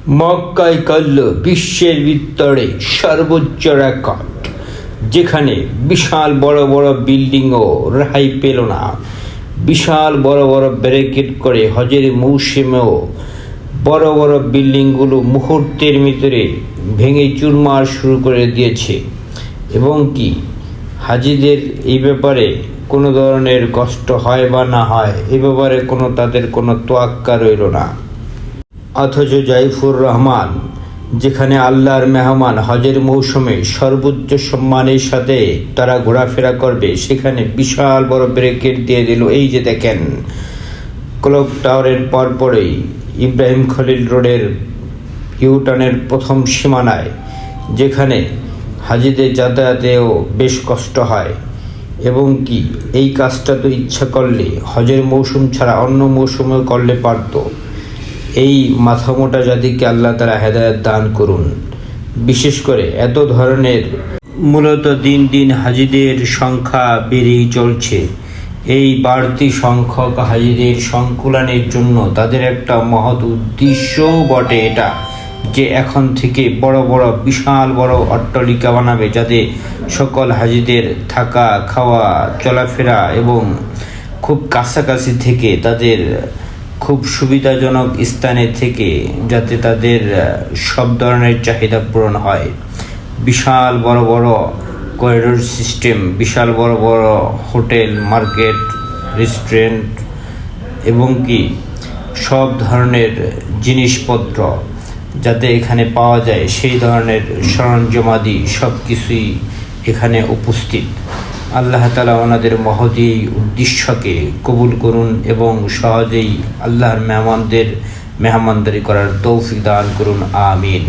মক্কায় করল বিশ্বের ভিতরে সর্বোচ্চ রেকর্ড, যেখানে বিশাল বড় বড় বিল্ডিংও রেহাই পেল না। বিশাল বড় বড় ব্যারিকেড করে হজের মৌসুমেও বড় বড় বিল্ডিংগুলো মুহূর্তের ভিতরে ভেঙে চুরমার শুরু করে দিয়েছে। এবং কি হাজিদের এই ব্যাপারে কোনো ধরনের কষ্ট হয় বা না হয়, এ ব্যাপারে তাদের কোনো তোয়াক্কা রইল না। অথচ জাইফুর রহমান, যেখানে আল্লাহর মেহমান হজের মৌসুমে সর্বোচ্চ সম্মানের সাথে তারা ঘোরাফেরা করবে, সেখানে বিশাল বড় ব্যারিকেড দিয়ে দিল। এই যে দেখেন, ক্লক টাওয়ারের পরপরই ইব্রাহিম খলিল রোডের ইউটার্নের প্রথম সীমানায়, যেখানে হাজিদের যাতায়াতেও বেশ কষ্ট হয়। এবং কি এই কাজটা তো ইচ্ছা করলে হজের মৌসুম ছাড়া অন্য মৌসুমেও করলে পারত। এই মাথামোটা জাতিকে আল্লাহ তাআলা হেদায়েত দান করুন। বিশেষ করে এত ধরনের মূলত দিন দিন হাজিদের সংখ্যা বেড়েই চলছে। এই বাড়তি সংখ্যক হাজিদের সংকুলানের জন্য তাদের একটা মহৎ উদ্দেশ্যও বটে এটা, যে এখন থেকে বড় বড় বিশাল বড় অট্টালিকা বানাবে, যাতে সকল হাজিদের থাকা, খাওয়া, চলাফেরা এবং খুব কাছাকাছি থেকে তাদের খুব সুবিধাজনক স্থানে থেকে যাতে তাদের সব ধরনের চাহিদা পূরণ হয়। বিশাল বড় বড় করিডোর সিস্টেম, বিশাল বড় বড় হোটেল, মার্কেট, রেস্টুরেন্ট এবং কি সব ধরনের জিনিসপত্র যাতে এখানে পাওয়া যায়, সেই ধরনের সরঞ্জামাদি সব কিছুই এখানে উপস্থিত। আল্লাহ তাআলা ওনাদের মহতী উদ্দেশ্যকে কবুল করুন এবং সহজেই আল্লাহর মেহমানদারি করার তৌফিক দান করুন। আমিন।